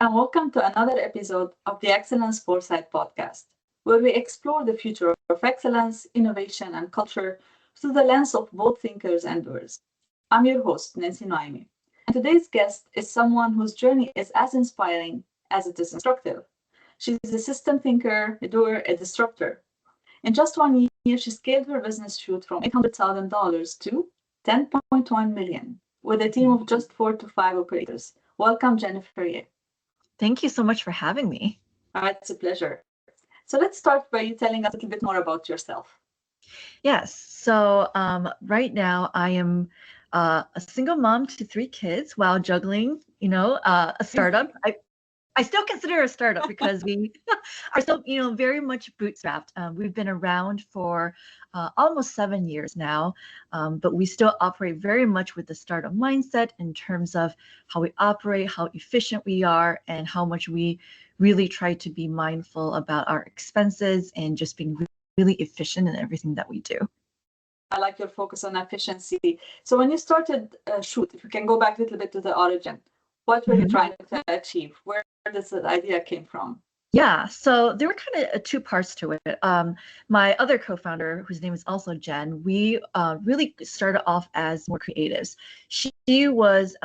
and welcome to another episode of the Excellence Foresight podcast, where we explore the future of excellence, innovation, and culture through the lens of both thinkers and doers. I'm your host, Nancy Noemi, and today's guest is someone whose journey is as inspiring as it is instructive. She's a system thinker, a doer, a disruptor. In just 1 year, she scaled her business shoot from $800,000 to 10.1 million with a team of just 4 to 5 operators. Welcome, Jennifer Yeh. Thank you so much for having me. It's a pleasure. So let's start by you telling us a little bit more about yourself. Yes. So right now I am a single mom to 3 kids while juggling, a startup. I still consider it a startup because we are still, very much bootstrapped. We've been around for almost 7 years now, but we still operate very much with the startup mindset in terms of how we operate, how efficient we are, and how much we really try to be mindful about our expenses and just being really efficient in everything that we do. I like your focus on efficiency. So when you started Shoot, if you can go back a little bit to the origin, what were you trying to achieve? Where does the idea came from? Yeah, so there were kind of 2 parts to it. My other co-founder, whose name is also Jen, we really started off as more creatives. She was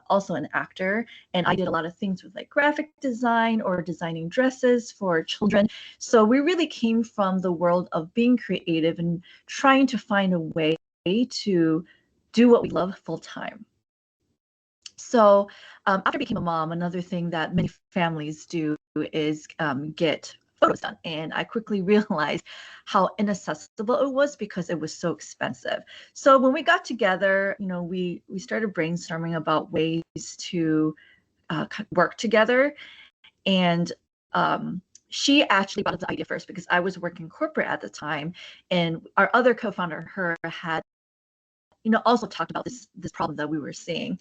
also an actor, and I did a lot of things with like graphic design or designing dresses for children. So we really came from the world of being creative and trying to find a way to do what we love full time. So after I became a mom, another thing that many families do is get photos done. And I quickly realized how inaccessible it was because it was so expensive. So when we got together, we started brainstorming about ways to work together. And she actually brought up the idea first because I was working corporate at the time. And our other co-founder, her, had also talked about this problem that we were seeing.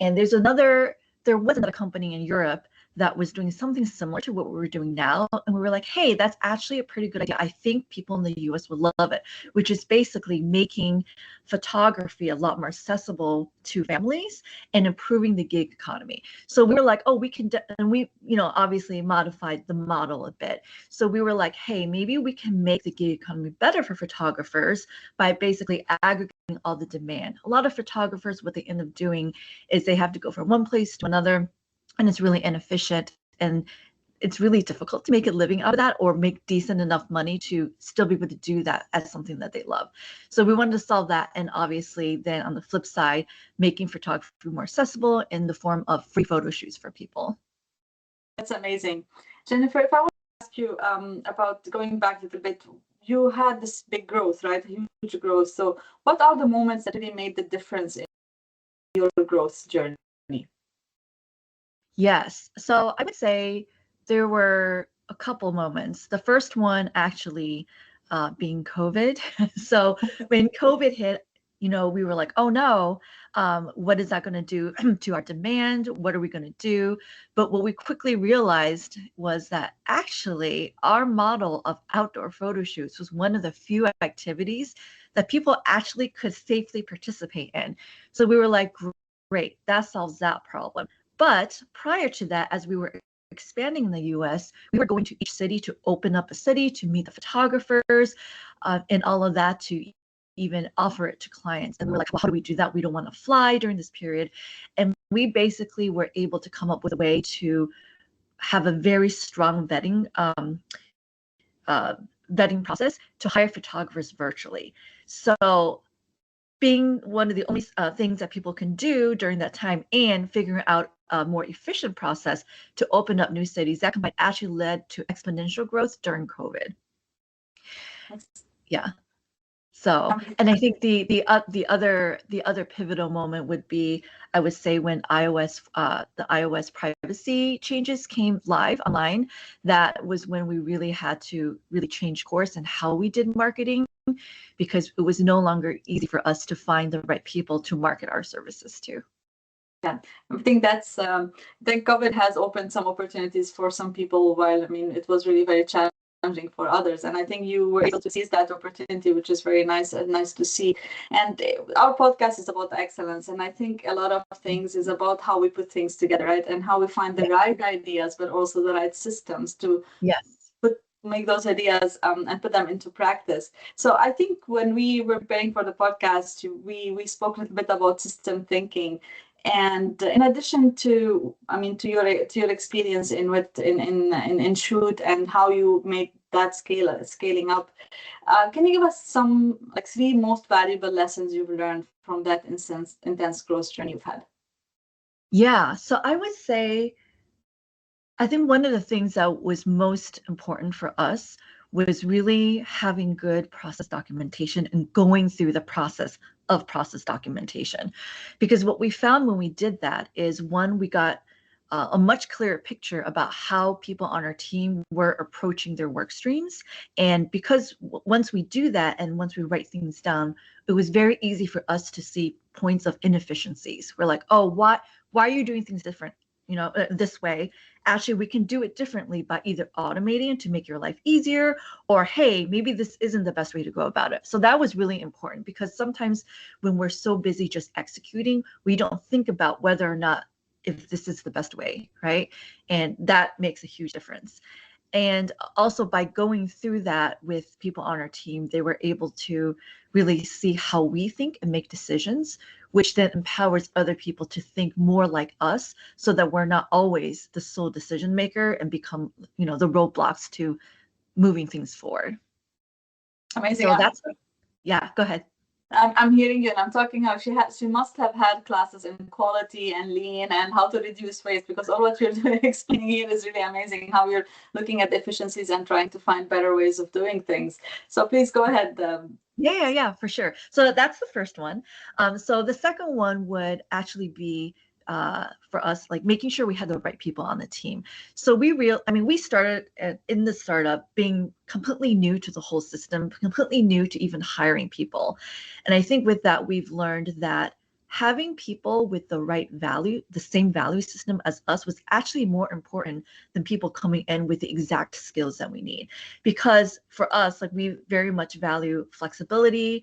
And there was another company in Europe that was doing something similar to what we were doing now. And we were like, hey, that's actually a pretty good idea. I think people in the US would love it, which is basically making photography a lot more accessible to families and improving the gig economy. So we were like, oh, we can, and we, obviously modified the model a bit. So we were like, hey, maybe we can make the gig economy better for photographers by basically aggregating all the demand. A lot of photographers, what they end up doing is they have to go from one place to another, and it's really inefficient, and it's really difficult to make a living out of that or make decent enough money to still be able to do that as something that they love. So we wanted to solve that, and obviously then on the flip side, making photography more accessible in the form of free photo shoots for people. That's amazing. Jennifer, if I want to ask you about going back a little bit, you had this big growth, right? Huge growth. So what are the moments that really made the difference in your growth journey? Yes. So I would say there were a couple moments. The first one actually being COVID. So when COVID hit, we were like, oh no, what is that going to do to our demand? What are we going to do? But what we quickly realized was that actually our model of outdoor photo shoots was one of the few activities that people actually could safely participate in. So we were like, great, that solves that problem. But prior to that, as we were expanding in the US, we were going to each city to open up a city, to meet the photographers, and all of that, to even offer it to clients. And we were like, well, how do we do that? We don't want to fly during this period. And we basically were able to come up with a way to have a very strong vetting process to hire photographers virtually. So being one of the only things that people can do during that time and figuring out a more efficient process to open up new cities, that combined actually led to exponential growth during COVID. Yeah. So, and I think the other pivotal moment would be, I would say, when the iOS privacy changes came live online. That was when we really had to really change course and how we did marketing, because it was no longer easy for us to find the right people to market our services to. Yeah, I think that's then COVID has opened some opportunities for some people, while it was really very challenging challenging for others. And I think you were able to seize that opportunity, which is very nice and nice to see. And our podcast is about excellence. And I think a lot of things is about how we put things together, right? And how we find the right ideas, but also the right systems to Yes. make those ideas and put them into practice. So I think when we were preparing for the podcast, we spoke a little bit about system thinking. And in addition to, to your experience in Shoot and how you make that scaling up, can you give us some like 3 most valuable lessons you've learned from that intense growth journey you've had? Yeah. So I would say, I think one of the things that was most important for us was really having good process documentation and going through the process of process documentation. Because what we found when we did that is, one, we got a much clearer picture about how people on our team were approaching their work streams. And because once we do that and once we write things down, it was very easy for us to see points of inefficiencies. We're like, oh, why are you doing things different? This way. Actually, we can do it differently by either automating to make your life easier, or hey, maybe this isn't the best way to go about it. So that was really important, because sometimes when we're so busy just executing, we don't think about whether or not if this is the best way, right? And that makes a huge difference. And also by going through that with people on our team, they were able to really see how we think and make decisions, which then empowers other people to think more like us, so that we're not always the sole decision maker and become, the roadblocks to moving things forward. Amazing. So that's, yeah, go ahead. I'm hearing you, and I'm talking how she must have had classes in quality and lean and how to reduce waste, because all what you're explaining here is really amazing, how you're looking at efficiencies and trying to find better ways of doing things. So please go ahead. Yeah, for sure. So that's the first one. So the second one would actually be for us, like making sure we had the right people on the team. So we started in the startup being completely new to the whole system, completely new to even hiring people. And I think with that, we've learned that having people with the right value, the same value system as us, was actually more important than people coming in with the exact skills that we need. Because for us, like, we very much value flexibility,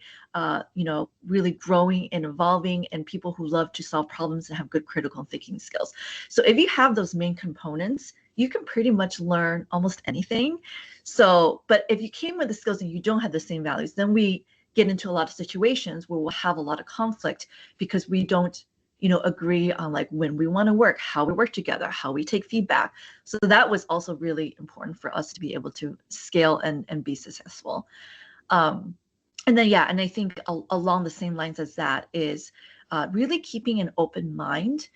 really growing and evolving, and people who love to solve problems and have good critical thinking skills. So if you have those main components, you can pretty much learn almost anything. So, but if you came with the skills and you don't have the same values, then we get into a lot of situations where we'll have a lot of conflict, because we don't agree on like when we want to work, how we work together, how we take feedback. So that was also really important for us to be able to scale and be successful. And then, yeah, and I think along the same lines as that is really keeping an open mind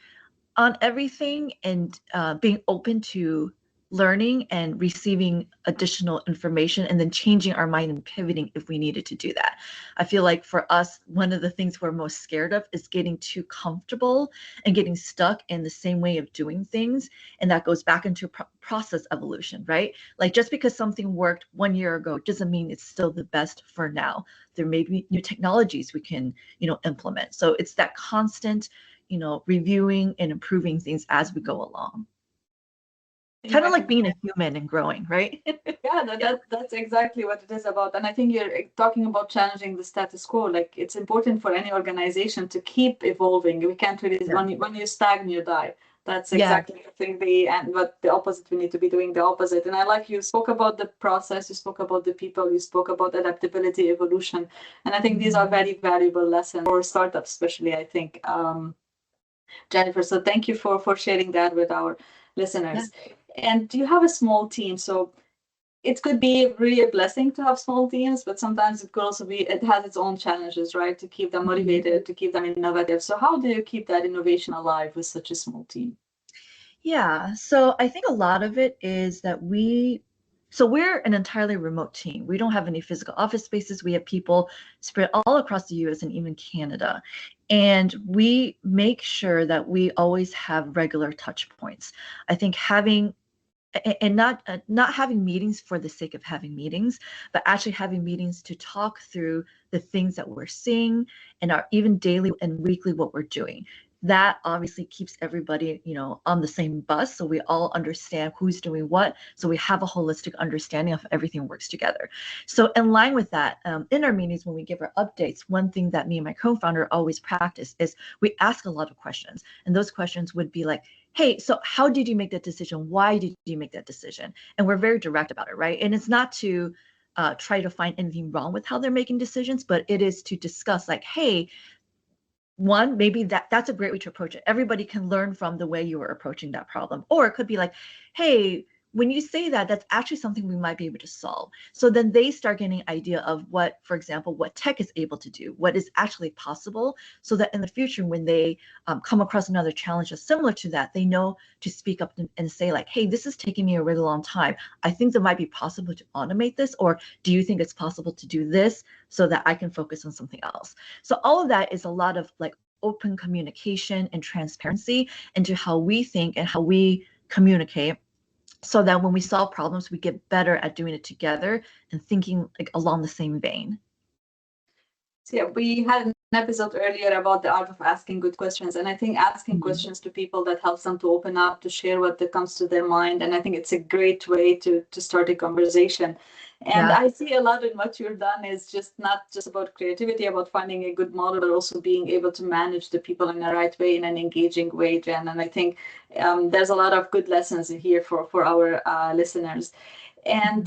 on everything, and being open to learning and receiving additional information, and then changing our mind and pivoting if we needed to do that. I feel like for us, one of the things we're most scared of is getting too comfortable and getting stuck in the same way of doing things. And that goes back into process evolution, right? Like, just because something worked 1 year ago doesn't mean it's still the best for now. There may be new technologies we can, implement. So it's that constant, reviewing and improving things as we go along. Kind of like being a human and growing, right? Yeah, that's exactly what it is about. And I think you're talking about challenging the status quo. Like, it's important for any organization to keep evolving. We can't really, when you stagnate, you die. That's exactly, I think, but the opposite, we need to be doing the opposite. And I like, you spoke about the process, you spoke about the people, you spoke about adaptability, evolution. And I think these are very valuable lessons for startups, especially, I think, Jennifer. So thank you for sharing that with our listeners. Yeah. And you have a small team, so it could be really a blessing to have small teams, but sometimes it could also be, it has its own challenges, right? To keep them motivated, to keep them innovative. So how do you keep that innovation alive with such a small team? Yeah, so I think a lot of it is that we're an entirely remote team. We don't have any physical office spaces. We have people spread all across the US and even Canada. And we make sure that we always have regular touch points. I think having and not having meetings for the sake of having meetings, but actually having meetings to talk through the things that we're seeing and our even daily and weekly what we're doing. that obviously keeps everybody, on the same bus. So we all understand who's doing what. So we have a holistic understanding of everything works together. So in line with that, in our meetings, when we give our updates, one thing that me and my co-founder always practice is we ask a lot of questions. And those questions would be like, hey, so how did you make that decision? Why did you make that decision? And we're very direct about it, right? And it's not to try to find anything wrong with how they're making decisions, but it is to discuss like, hey, one, maybe that's a great way to approach it. Everybody can learn from the way you were approaching that problem. Or it could be like, hey, when you say that, that's actually something we might be able to solve. So then they start getting an idea of what, for example, what tech is able to do, what is actually possible, so that in the future, when they come across another challenge that's similar to that, they know to speak up and say like, hey, this is taking me a really long time. I think it might be possible to automate this, or do you think it's possible to do this so that I can focus on something else? So all of that is a lot of like open communication and transparency into how we think and how we communicate, so that when we solve problems, we get better at doing it together and thinking like along the same vein. So yeah, we had an episode earlier about the art of asking good questions. And I think asking questions to people that helps them to open up, to share what that comes to their mind. And I think it's a great way to start a conversation. And Yeah. I see a lot in what you've done is just not just about creativity, about finding a good model, but also being able to manage the people in the right way, in an engaging way, Jen. And I think there's a lot of good lessons here for our listeners. And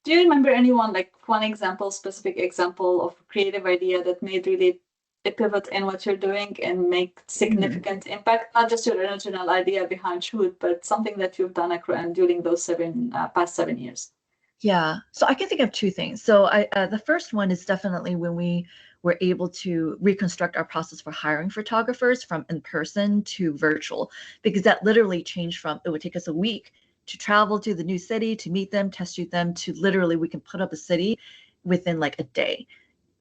do you remember anyone, like one example, specific example of a creative idea that made really a pivot in what you're doing and make significant impact? Not just your original idea behind Shoot, but something that you've done during those past 7 years. Yeah. So I can think of two things. So the first one is definitely when we were able to reconstruct our process for hiring photographers from in person to virtual, because that literally changed from it would take us a week to travel to the new city, to meet them, test shoot them, to literally we can put up a city within like a day.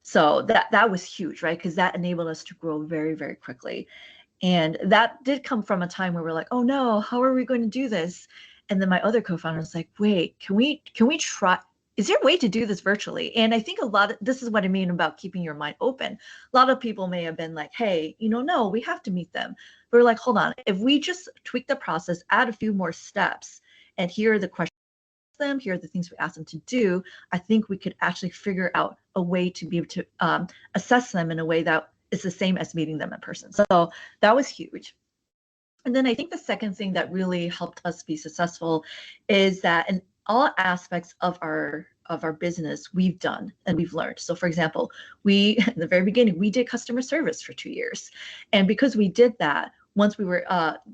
So that was huge, right? Because that enabled us to grow very, very quickly. And that did come from a time where we're like, oh no, how are we going to do this? And then my other co-founder was like, wait, can we try? Is there a way to do this virtually? And I think this is what I mean about keeping your mind open. A lot of people may have been like, hey, no, we have to meet them. But we're like, hold on, if we just tweak the process, add a few more steps, and here are the questions them, here are the things we ask them to do, I think we could actually figure out a way to be able to assess them in a way that is the same as meeting them in person. So that was huge. And then I think the second thing that really helped us be successful is that in all aspects of our business, we've done and we've learned. So for example, we in the very beginning, we did customer service for 2 years. And because we did that, once we were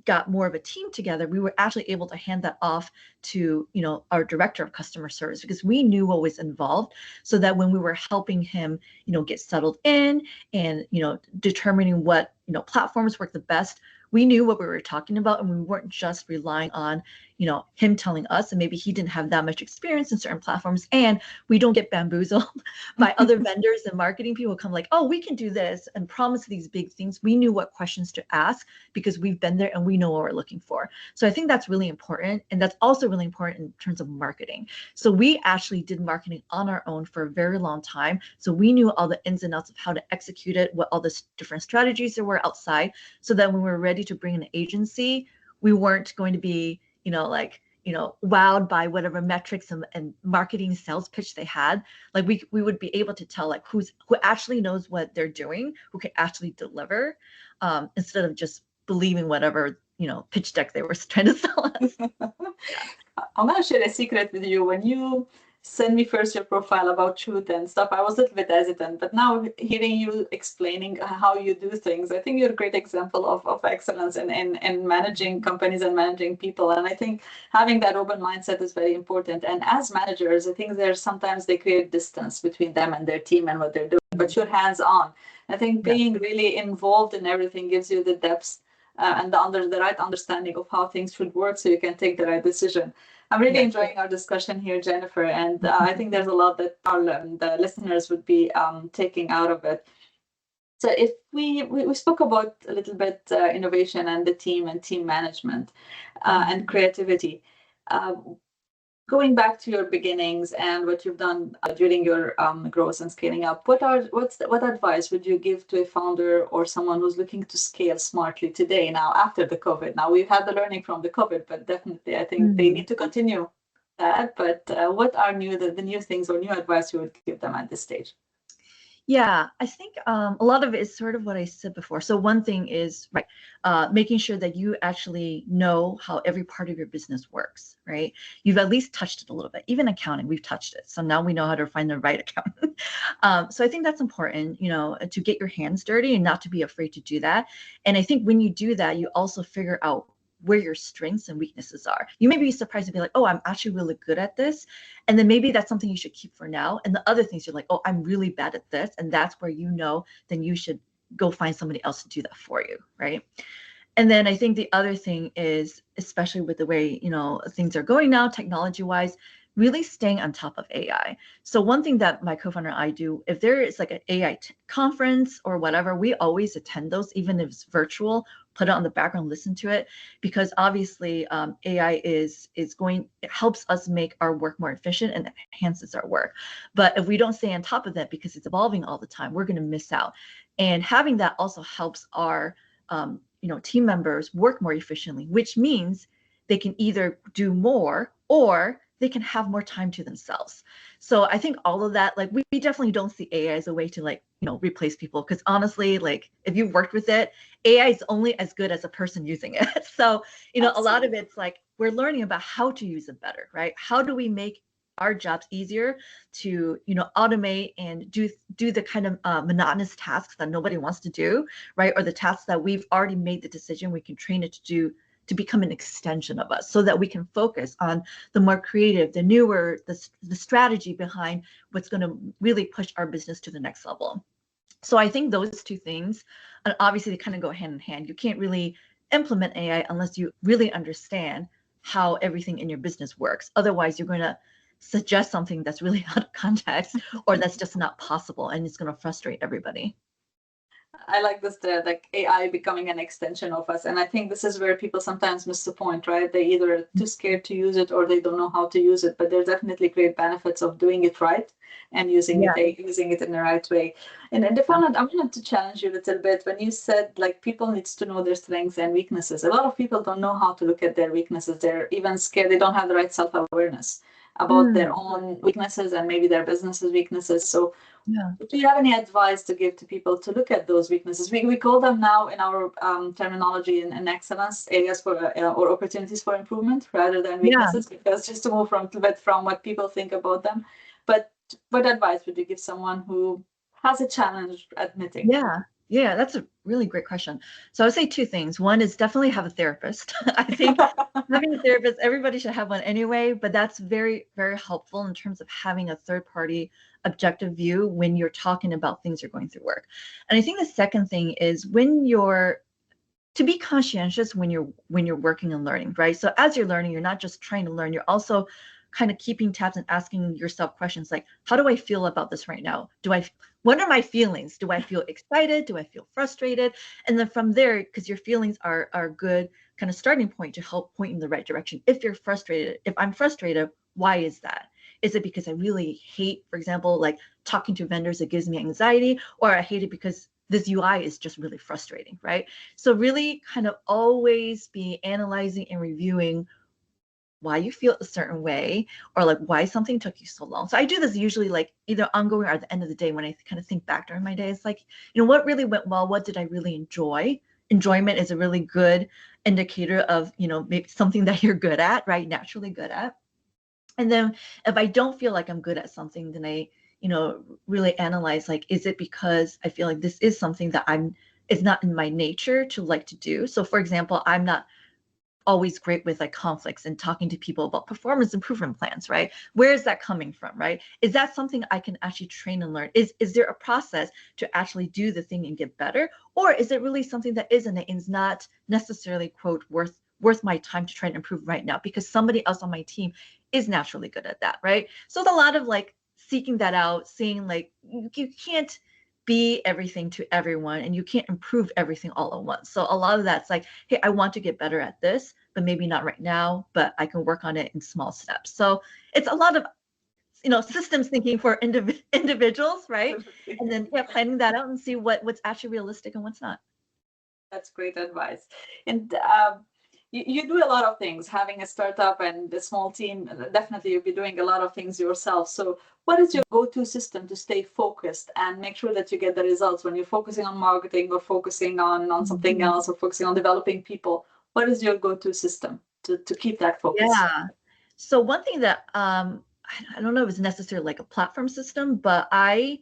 got more of a team together, we were actually able to hand that off to our director of customer service, because we knew what was involved, so that when we were helping him get settled in and determining what platforms work the best, we knew what we were talking about, and we weren't just relying on him telling us, and maybe he didn't have that much experience in certain platforms, and we don't get bamboozled by other vendors and marketing people come like, oh, we can do this and promise these big things. We knew what questions to ask because we've been there and we know what we're looking for. So I think that's really important, and that's also really important in terms of marketing. So we actually did marketing on our own for a very long time, so we knew all the ins and outs of how to execute it, what all the different strategies there were outside, so that when we were ready to bring an agency, we weren't going to be wowed by whatever metrics and marketing sales pitch they had. Like we would be able to tell like who actually knows what they're doing, who can actually deliver, instead of just believing whatever pitch deck they were trying to sell us. I'm gonna share a secret with you. When you send me first your profile about Shoot and stuff, I was a little bit hesitant, but now hearing you explaining how you do things, I think you're a great example of excellence in managing companies and managing people. And I think having that open mindset is very important. And as managers, I think there's sometimes they create distance between them and their team and what they're doing, but you're hands-on. I think being really involved in everything gives you the depth and the right understanding of how things should work, so you can take the right decision. I'm really enjoying our discussion here, Jennifer, and I think there's a lot that the listeners would be taking out of it. So if we spoke about a little bit innovation and the team and team management and creativity. going back to your beginnings and what you've done during your growth and scaling up, what advice would you give to a founder or someone who's looking to scale smartly today, now after the COVID? Now we've had the learning from the COVID, but definitely I think they need to continue that. But what are the new things or new advice you would give them at this stage? Yeah, I think a lot of it is sort of what I said before. So one thing is, right, making sure that you actually know how every part of your business works, right? You've at least touched it a little bit. Even accounting, we've touched it. So now we know how to find the right accountant. So I think that's important, to get your hands dirty and not to be afraid to do that. And I think when you do that, you also figure out where your strengths and weaknesses are. You may be surprised to be like, oh, I'm actually really good at this. And then maybe that's something you should keep for now. And the other things you're like, oh, I'm really bad at this. And that's where then you should go find somebody else to do that for you, right? And then I think the other thing is, especially with the way, things are going now, technology-wise, really staying on top of AI. So one thing that my co-founder and I do, if there is like an AI conference or whatever, we always attend those, even if it's virtual, put it on the background, listen to it, because obviously AI it helps us make our work more efficient and enhances our work. But if we don't stay on top of that because it's evolving all the time, we're going to miss out. And having that also helps our team members work more efficiently, which means they can either do more or they can have more time to themselves. So I think all of that, like we definitely don't see AI as a way to replace people. Because honestly, like if you've worked with it, AI is only as good as a person using it. So, a lot of it's like we're learning about how to use it better, right? How do we make our jobs easier to, automate and do the kind of monotonous tasks that nobody wants to do, right? Or the tasks that we've already made the decision, we can train it to do, to become an extension of us, so that we can focus on the more creative, the newer, the strategy behind what's going to really push our business to the next level. So I think those two things, and obviously they kind of go hand in hand. You can't really implement AI unless you really understand how everything in your business works. Otherwise, you're going to suggest something that's really out of context or that's just not possible, and it's going to frustrate everybody. I like this, like AI becoming an extension of us. And I think this is where people sometimes miss the point, right? They either too scared to use it or they don't know how to use it, but there's definitely great benefits of doing it right and using it in the right way. And Defana, I wanted to challenge you a little bit when you said like people needs to know their strengths and weaknesses. A lot of people don't know how to look at their weaknesses. They're even scared. They don't have the right self-awareness about their own weaknesses and maybe their business's weaknesses. So do you have any advice to give to people to look at those weaknesses? We call them now in our terminology in excellence areas for or opportunities for improvement rather than weaknesses, because just to move from a little bit from what people think about them. But what advice would you give someone who has a challenge admitting? Yeah, that's a really great question. So I would say two things. One is definitely have a therapist. I think having a therapist, everybody should have one anyway, but that's very, very helpful in terms of having a third party objective view when you're talking about things you're going through work. And I think the second thing is to be conscientious when you're working and learning, right? So as you're learning, you're not just trying to learn, you're also kind of keeping tabs and asking yourself questions like, how do I feel about this right now? What are my feelings? Do I feel excited? Do I feel frustrated? And then from there, because your feelings are a good kind of starting point to help point in the right direction. If I'm frustrated, why is that? Is it because I really hate, for example, like talking to vendors, it gives me anxiety, or I hate it because this UI is just really frustrating, right? So really kind of always be analyzing and reviewing why you feel a certain way, or like why something took you so long. So I do this usually like either ongoing or at the end of the day when I kind of think back during my day. It's like, what really went well? What did I really enjoy? Enjoyment is a really good indicator of, maybe something that you're good at, right? Naturally good at. And then if I don't feel like I'm good at something, then I, really analyze, like, is it because I feel like this is something that it's not in my nature to like to do? So for example, I'm not always great with like conflicts and talking to people about performance improvement plans, right? Where is that coming from, right? Is that something I can actually train and learn? Is there a process to actually do the thing and get better? Or is it really something that isn't it is not necessarily, quote, worth my time to try and improve right now because somebody else on my team is naturally good at that, right? So it's a lot of like seeking that out, seeing like you can't be everything to everyone and you can't improve everything all at once. So a lot of that's like, hey, I want to get better at this. but maybe not right now, but I can work on it in small steps. So it's a lot of systems thinking for individuals, right? Absolutely. And then planning that out and see what's actually realistic and what's not. That's great advice. And you do a lot of things, having a startup and a small team. Definitely, you'll be doing a lot of things yourself. So, what is your go-to system to stay focused and make sure that you get the results when you're focusing on marketing or focusing on something else or focusing on developing people? What is your go-to system to keep that focus? Yeah. So one thing that I don't know if it's necessarily like a platform system, but I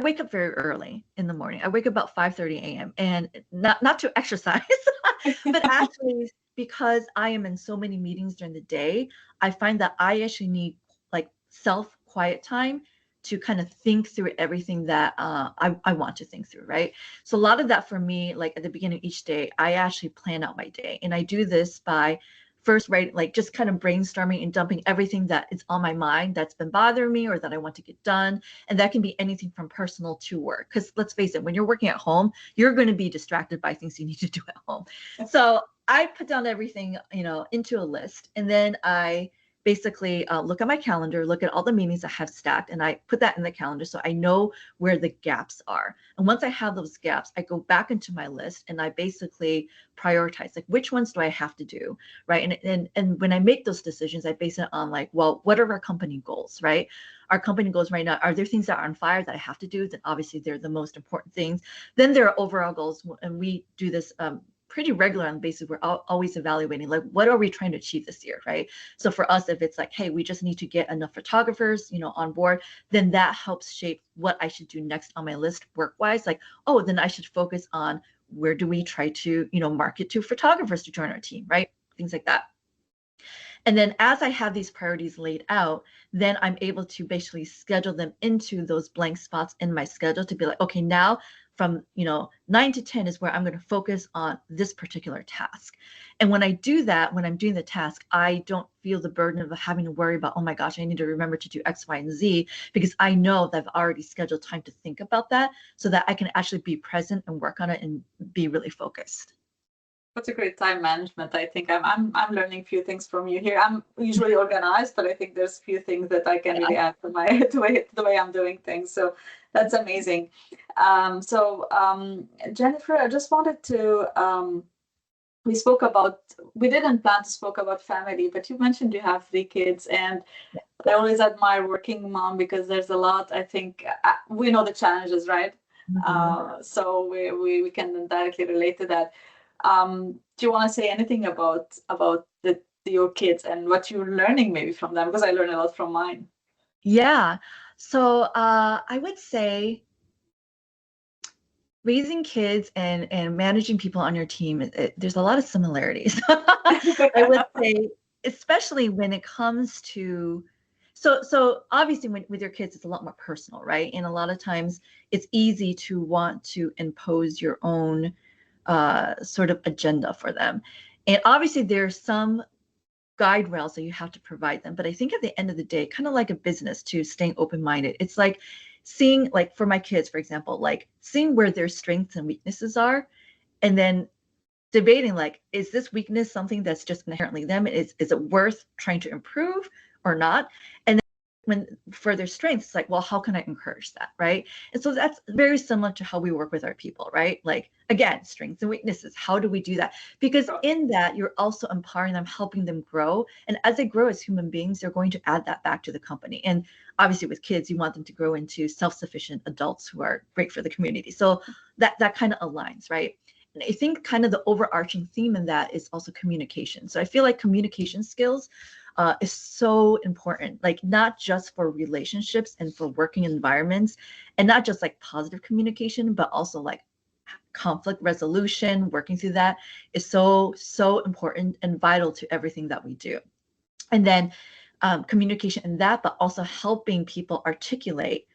wake up very early in the morning. I wake up about 5:30 a.m. and not to exercise, but actually because I am in so many meetings during the day, I find that I actually need like self quiet time to kind of think through everything that I want to think through, right? So a lot of that for me, like at the beginning of each day, I actually plan out my day. And I do this by first writing, like just kind of brainstorming and dumping everything that is on my mind that's been bothering me or that I want to get done. And that can be anything from personal to work. Because let's face it, when you're working at home, you're going to be distracted by things you need to do at home. So I put down everything, into a list. And then I basically look at my calendar, look at all the meetings I have stacked, and I put that in the calendar so I know where the gaps are. And once I have those gaps, I go back into my list and I basically prioritize, like, which ones do I have to do, right? And when I make those decisions, I base it on like, well, what are our company goals, right? Our company goals right now, are there things that are on fire that I have to do? Then obviously they're the most important things. Then there are overall goals, and we do this pretty regular on the basis. We're always evaluating, like, what are we trying to achieve this year, right? So for us, if it's like, hey, we just need to get enough photographers, on board, then that helps shape what I should do next on my list work-wise. Like, oh, then I should focus on where do we try to, market to photographers to join our team, right? Things like that. And then as I have these priorities laid out, then I'm able to basically schedule them into those blank spots in my schedule to be like, okay, now from 9 to 10 is where I'm going to focus on this particular task. And when I do that, when I'm doing the task, I don't feel the burden of having to worry about, oh my gosh, I need to remember to do X, Y, and Z, because I know that I've already scheduled time to think about that so that I can actually be present and work on it and be really focused. That's a great time management. I think I'm learning a few things from you here. I'm usually organized, but I think there's a few things that I can really add to my to the way I'm doing things. So that's amazing. Jennifer, I just wanted to we didn't plan to spoke about family, but you mentioned you have 3 kids, and I always admire working mom because there's a lot. I think we know the challenges, right? So we can directly relate to that. Do you want to say anything about your kids and what you're learning maybe from them? Because I learn a lot from mine. Yeah. So I would say raising kids and managing people on your team, there's a lot of similarities. I would say, especially when it comes to, so obviously with your kids, it's a lot more personal, right? And a lot of times it's easy to want to impose your own sort of agenda for them. And obviously there's some guide rails that you have to provide them. But I think at the end of the day, kind of like a business too, staying open-minded. It's like seeing, like for my kids, for example, like seeing where their strengths and weaknesses are, and then debating, like, is this weakness something that's just inherently them? Is it worth trying to improve or not? And when for their strengths, it's like, well, how can I encourage that, right? And so that's very similar to how we work with our people, right? Like, again, strengths and weaknesses, how do we do that? Because in that, you're also empowering them, helping them grow, and as they grow as human beings, they're going to add that back to the company. And obviously with kids, you want them to grow into self-sufficient adults who are great for the community. So that kind of aligns, right? And I think kind of the overarching theme in that is also communication. So I feel like communication skills is so important, like not just for relationships and for working environments, and not just like positive communication, but also like conflict resolution, working through that is so important and vital to everything that we do. And then communication in that, but also helping people articulate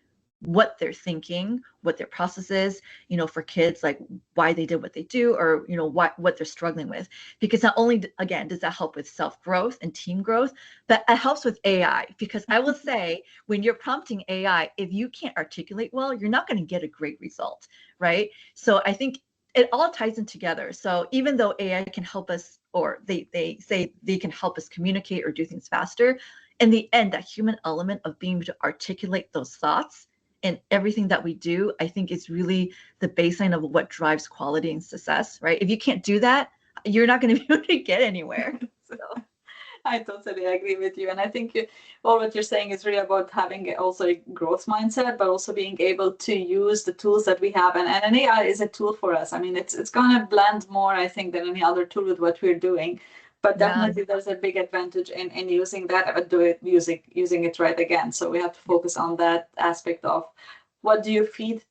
what they're thinking, what their process is, for kids, like why they did what they do, or, what they're struggling with. Because not only, again, does that help with self-growth and team growth, but it helps with AI. Because I will say, when you're prompting AI, if you can't articulate well, you're not going to get a great result, right? So I think it all ties in together. So even though AI can help us, or they say they can help us communicate or do things faster, in the end, that human element of being able to articulate those thoughts in everything that we do, I think is really the baseline of what drives quality and success, right? If you can't do that, you're not going to be able to get anywhere. So. I totally agree with you. And I think all what you're saying is really about having also a growth mindset, but also being able to use the tools that we have. And an AI is a tool for us. I mean, it's going to blend more, I think, than any other tool with what we're doing. But definitely there's a big advantage in using that, but using it right again. So we have to focus on that aspect of what do you feed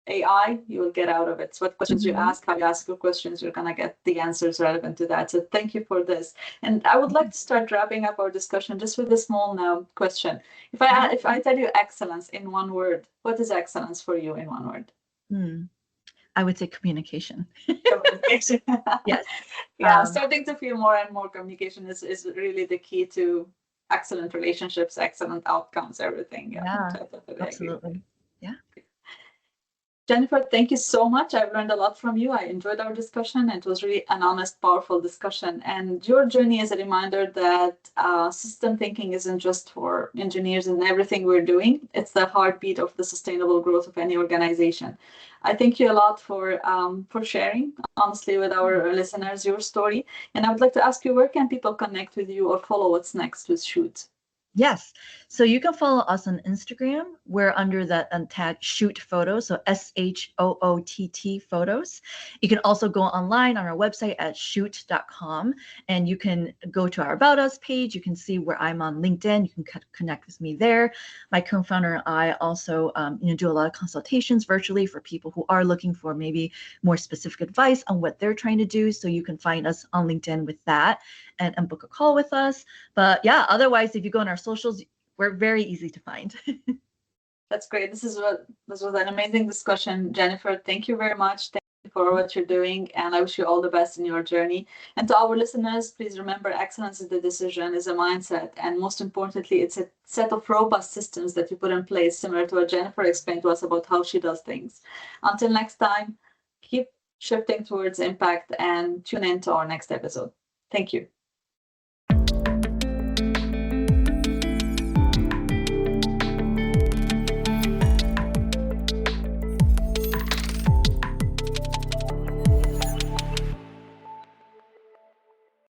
AI, you will get out of it. So what questions you ask, how you ask your questions, you're going to get the answers relevant to that. So thank you for this. And I would like to start wrapping up our discussion just with a small question. If I tell you excellence in one word, what is excellence for you in one word? I would say communication. Communication. Yes. Yeah, starting to feel more and more communication is really the key to excellent relationships, excellent outcomes, everything. Yeah, absolutely. Yeah. Jennifer, thank you so much. I've learned a lot from you. I enjoyed our discussion. It was really an honest, powerful discussion. And your journey is a reminder that system thinking isn't just for engineers and everything we're doing. It's the heartbeat of the sustainable growth of any organization. I thank you a lot for sharing, honestly, with our listeners, your story. And I would like to ask you, where can people connect with you or follow what's next with Shoot? Yes. So you can follow us on Instagram. We're under that tag Shoot Photos. So SHOOTT Photos. You can also go online on our website at shoot.com, and you can go to our About Us page. You can see where I'm on LinkedIn. You can connect with me there. My co-founder and I also do a lot of consultations virtually for people who are looking for maybe more specific advice on what they're trying to do. So you can find us on LinkedIn with that and book a call with us. But yeah, otherwise, if you go on our socials, we're very easy to find. That's great. This was an amazing discussion, Jennifer. Thank you very much. Thank you for what you're doing, and I wish you all the best in your journey. And to our listeners, please remember, excellence is the decision, is a mindset, and most importantly, it's a set of robust systems that you put in place, similar to what Jennifer explained to us about how she does things. Until next time, keep shifting towards impact and tune in to our next episode. Thank you.